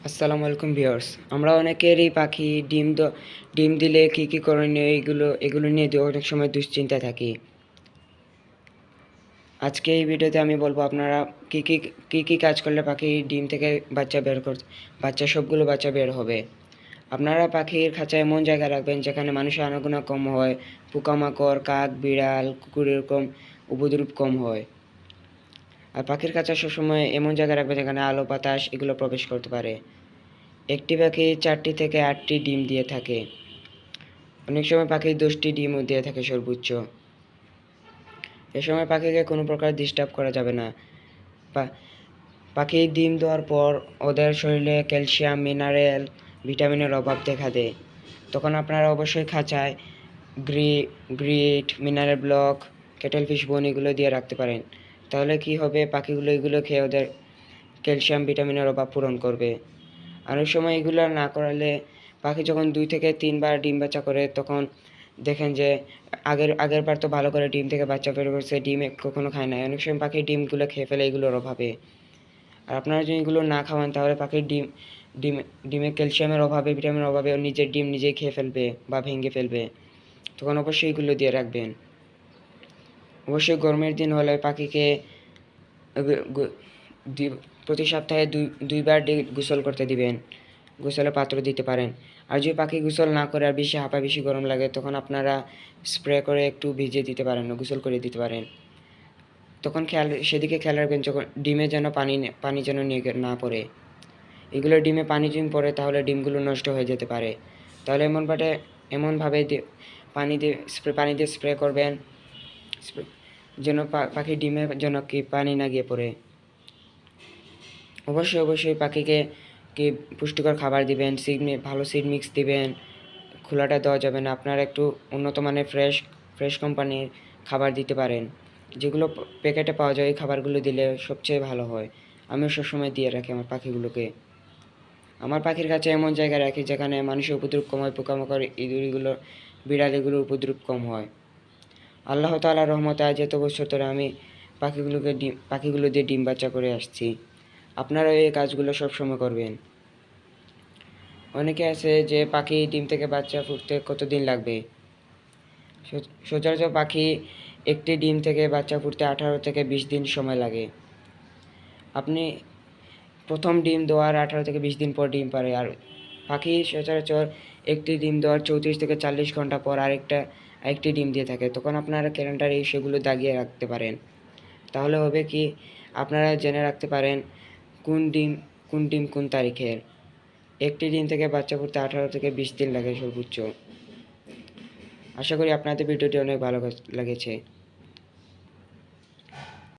আসসালামু আলাইকুম ভিউয়ার্স। আমরা অনেকেরই পাখি ডিম দিলে কী করণীয় এগুলো নিয়ে অনেক সময় দুশ্চিন্তায় থাকি। আজকে এই ভিডিওতে আমি বলবো আপনারা কী কাজ করলে পাখি ডিম থেকে সবগুলো বাচ্চা বের হবে। আপনারা পাখির খাঁচা এমন জায়গায় রাখবেন যেখানে মানুষের আনাগোনা কম হয়, পোকামাকড়, কাক, বিড়াল, কুকুর এরকম উপদ্রব কম হয়। আর পাখির খাঁচা সবসময় এমন জায়গায় রাখবেন যেখানে আলো বাতাস এগুলো প্রবেশ করতে পারে। একটি পাখি 4টি থেকে 8টি ডিম দিয়ে থাকে। অনেক সময় পাখি 10টি ডিমও দিয়ে থাকে সর্বোচ্চ। এ সময় পাখিকে কোনো প্রকার ডিস্টার্ব করা যাবে না। পাখি ডিম দেওয়ার পর ওদের শরীরে ক্যালসিয়াম, মিনারেল, ভিটামিনের অভাব দেখা দেয়। তখন আপনারা অবশ্যই খাঁচায় grit, mineral block, cattle fish bone এগুলো দিয়ে রাখতে পারেন। তাহলে কি হবে, পাখিগুলো এগুলো খেয়ে ওদের ক্যালসিয়াম, ভিটামিনের অভাব পূরণ করবে। অনেক সময় এগুলো না করালে পাখি যখন 2 থেকে 3 বার ডিম বাচ্চা করে তখন দেখেন যে আগের বার তো ভালো করে ডিম থেকে বাচ্চা বের করছে, ডিম কখনো খায় না। অনেক সময় পাখির ডিমগুলো খেয়ে ফেলে এগুলোর অভাবে। আর আপনারা যদি এগুলো না খাওয়ান তাহলে পাখির ডিমে ক্যালসিয়ামের অভাবে, ভিটামিনের অভাবে নিজের ডিম নিজেই খেয়ে ফেলবে বা ভেঙে ফেলবে। তখন অবশ্যই এগুলো দিয়ে রাখবেন। অবশ্যই গরমের দিন হলে পাখিকে প্রতি সপ্তাহে দুইবার গোসল করতে দিবেন। গোসলের পাত্র দিতে পারেন। আর যদি পাখি গোসল না করে আর বেশি হাঁপায়, বেশি গরম লাগে, তখন আপনারা স্প্রে করে একটু ভিজিয়ে দিতে পারেন, গোসল করে দিতে পারেন। তখন সেদিকে খেয়াল রাখবেন যখন ডিমে যেন পানি যেন না পড়ে। এগুলো ডিমে পানি যদি পড়ে তাহলে ডিমগুলো নষ্ট হয়ে যেতে পারে। তাহলে এমনভাবে পানি দিয়ে স্প্রে করবেন যেন পাখির ডিমে যেন পানি না গিয়ে পড়ে। অবশ্যই পাখিকে পুষ্টিকর খাবার দিবেন, ভালো সিড মিক্স দিবেন। খোলাটা দেওয়া যাবে না। আপনারা একটু উন্নত মানের ফ্রেশ কোম্পানির খাবার দিতে পারেন। যেগুলো প্যাকেটে পাওয়া যায়, এই খাবারগুলো দিলে সবচেয়ে ভালো হয়। আমিও সবসময় দিয়ে রাখি আমার পাখিগুলোকে। আমার পাখির কাছে এমন জায়গায় রাখি যেখানে মানুষের উপদ্রব কম হয়, পোকামাকড়, বিড়াল এগুলোর উপদ্রব কম হয়। আল্লাহ তাআলার রহমতে আজ এত বছর ধরে আমি পাখিগুলো দিয়ে ডিম বাচ্চা করে আসছি। আপনারা এই কাজগুলো সবসময় করবেন। অনেকে আছে যে পাখি ডিম থেকে বাচ্চা ফুটতে কতদিন লাগবে। সচরাচর পাখি একটি ডিম থেকে বাচ্চা ফুটতে 18 থেকে 20 দিন সময় লাগে। আপনি প্রথম ডিম দেওয়ার 18 থেকে 20 দিন পর ডিম পারে। আর পাখি সচরাচর একটি ডিম দেওয়ার 34 থেকে 40 ঘন্টা পর আরেকটি ডিম দিয়ে থাকে। তখন আপনারা ক্যালেন্ডারে সেগুলো দাগিয়ে রাখতে পারেন। তাহলে হবে কি, আপনারা জেনে রাখতে পারেন কোন ডিম কোন তারিখের। একটি ডিম থেকে বাচ্চা ফুটতে 18 থেকে 20 দিন লাগে সর্বোচ্চ। আশা করি আপনাদের ভিডিওটি অনেক ভালো লেগেছে।